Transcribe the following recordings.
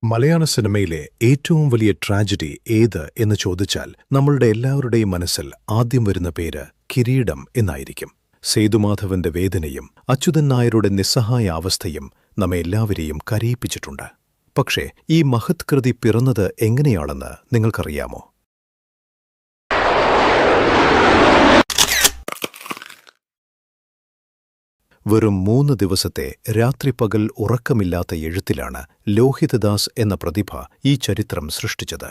മലയാള സിനിമയിലെ ഏറ്റവും വലിയ ട്രാജഡി ഏത് എന്ന് ചോദിച്ചാൽ നമ്മളുടെ എല്ലാവരുടെയും മനസ്സിൽ ആദ്യം വരുന്ന പേര് കിരീടം എന്നായിരിക്കും. സേതുമാധവന്റെ വേദനയും അച്യുതൻ നായരുടെ നിസ്സഹായ അവസ്ഥയും നമ്മെ എല്ലാവരെയും കരയിപ്പിച്ചിട്ടുണ്ട്. പക്ഷേ ഈ മഹത് കൃതി പിറന്നത് എങ്ങനെയാണെന്ന് നിങ്ങൾക്കറിയാമോ? വെറും 3 ദിവസത്തെ രാത്രിപകൽ ഉറക്കമില്ലാത്ത എഴുത്തിലാണ് ലോഹിതദാസ് എന്ന പ്രതിഭ ഈ ചരിത്രം സൃഷ്ടിച്ചത്.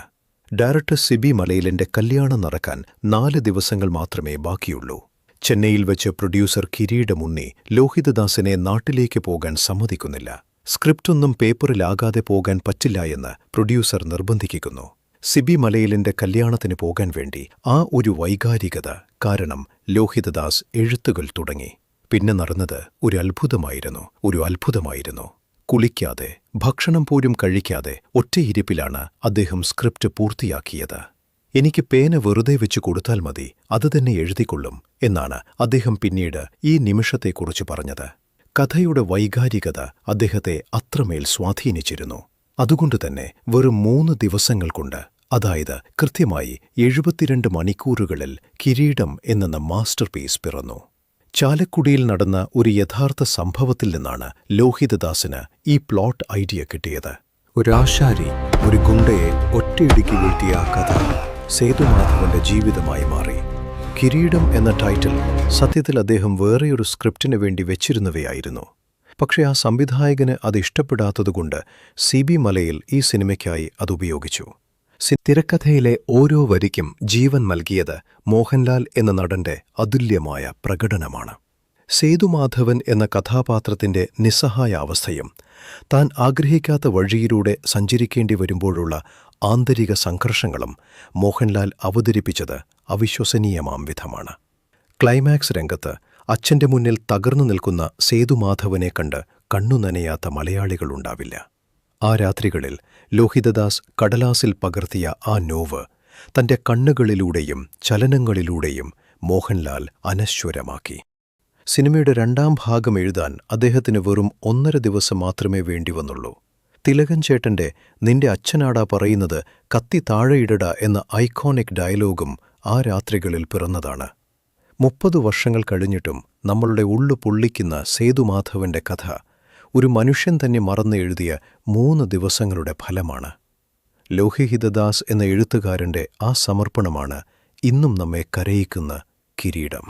ഡയറക്ടർ സിബി മലയിലിന്റെ കല്യാണം നടക്കാൻ 4 ദിവസങ്ങൾ മാത്രമേ ബാക്കിയുള്ളൂ. ചെന്നൈയിൽ വെച്ച് പ്രൊഡ്യൂസർ കിരീടം ഉണ്ണി ലോഹിതദാസിനെ നാട്ടിലേക്ക് പോകാൻ സമ്മതിക്കുന്നില്ല. സ്ക്രിപ്റ്റൊന്നും പേപ്പറിലാകാതെ പോകാൻ പറ്റില്ല എന്ന് പ്രൊഡ്യൂസർ നിർബന്ധിക്കുന്നു. സിബി മലയിലിന്റെ കല്യാണത്തിന് പോകാൻ വേണ്ടി ആ ഒരു വൈകാരികത കാരണം ലോഹിതദാസ് എഴുത്തുകൾ തുടങ്ങി. പിന്നെ നടന്നത് ഒരു അത്ഭുതമായിരുന്നു. കുളിക്കാതെ, ഭക്ഷണം പോലും കഴിക്കാതെ ഒറ്റയിരിപ്പിലാണ് അദ്ദേഹം സ്ക്രിപ്റ്റ് പൂർത്തിയാക്കിയത്. എനിക്ക് പേന വെറുതെ വെച്ച് കൊടുത്താൽ മതി, അത് തന്നെ എഴുതിക്കൊള്ളും എന്നാണ് അദ്ദേഹം പിന്നീട് ഈ നിമിഷത്തെക്കുറിച്ച് പറഞ്ഞത്. കഥയുടെ വൈകാരികത അദ്ദേഹത്തെ അത്രമേൽ സ്വാധീനിച്ചിരുന്നു. അതുകൊണ്ടുതന്നെ വെറും 3 ദിവസങ്ങൾ കൊണ്ട്, അതായത് കൃത്യമായി 72 മണിക്കൂറുകളിൽ കിരീടം എന്ന മാസ്റ്റർപീസ് പിറന്നു. ചാലക്കുടിയിൽ നടന്ന ഒരു യഥാർത്ഥ സംഭവത്തിൽ നിന്നാണ് ലോഹിതദാസിന് ഈ പ്ലോട്ട് ഐഡിയ കിട്ടിയത്. ഒരാശാരി ഒരു ഗുണ്ടയെ ഒറ്റയിടിക്ക് വീഴ്ത്തിയ ആ കഥ സേതുമാധവന്റെ ജീവിതമായി മാറി. കിരീടം എന്ന ടൈറ്റിൽ സത്യത്തിൽ അദ്ദേഹം വേറെയൊരു സ്ക്രിപ്റ്റിന് വേണ്ടി വെച്ചിരുന്നവയായിരുന്നു. പക്ഷേ ആ സംവിധായകന് അത് ഇഷ്ടപ്പെടാത്തതുകൊണ്ട് സിബി മലയിൽ ഈ സിനിമയ്ക്കായി അതുപയോഗിച്ചു. തിരക്കഥയിലെ ഓരോ വരിക്കും ജീവൻ നൽകിയത് മോഹൻലാൽ എന്ന നടന്റെ അതുല്യമായ പ്രകടനമാണ്. സേതുമാധവൻ എന്ന കഥാപാത്രത്തിന്റെ നിസ്സഹായ അവസ്ഥയും താൻ ആഗ്രഹിക്കാത്ത വഴിയിലൂടെ സഞ്ചരിക്കേണ്ടി വരുമ്പോഴുള്ള ആന്തരിക സംഘർഷങ്ങളും മോഹൻലാൽ അവതരിപ്പിച്ചത് അവിശ്വസനീയമാം വിധമാണ്. ക്ലൈമാക്സ് രംഗത്ത് അച്ഛന്റെ മുന്നിൽ തകർന്നു നിൽക്കുന്ന സേതുമാധവനെ കണ്ട് കണ്ണുനനയാത്ത മലയാളികളുണ്ടാവില്ല. ആ രാത്രികളിൽ ലോഹിതദാസ് കടലാസിൽ പകർത്തിയ ആ നോവ് തന്റെ കണ്ണുകളിലൂടെയും ചലനങ്ങളിലൂടെയും മോഹൻലാൽ അനശ്വരമാക്കി. സിനിമയുടെ 2ാം ഭാഗം എഴുതാൻ അദ്ദേഹത്തിന് വെറും 1.5 ദിവസം മാത്രമേ വേണ്ടിവന്നുള്ളൂ. തിലകൻ ചേട്ടന്റെ "നിന്റെ അച്ഛനാടാ പറയുന്നത്, കത്തി താഴെയിടട" എന്ന ഐക്കോണിക് ഡയലോഗും ആ രാത്രികളിൽ പിറന്നതാണ്. 30 വർഷങ്ങൾ കഴിഞ്ഞിട്ടും നമ്മളുടെ ഉള്ളു പൊള്ളിക്കുന്ന സേതുമാധവന്റെ കഥ ഒരു മനുഷ്യൻ തന്നെ മറന്ന് എഴുതിയ 3 ദിവസങ്ങളുടെ ഫലമാണ്. ലോഹിതദാസ് എന്ന എഴുത്തുകാരന്റെ ആ സമർപ്പണമാണ് ഇന്നും നമ്മെ കരയിക്കുന്ന കിരീടം.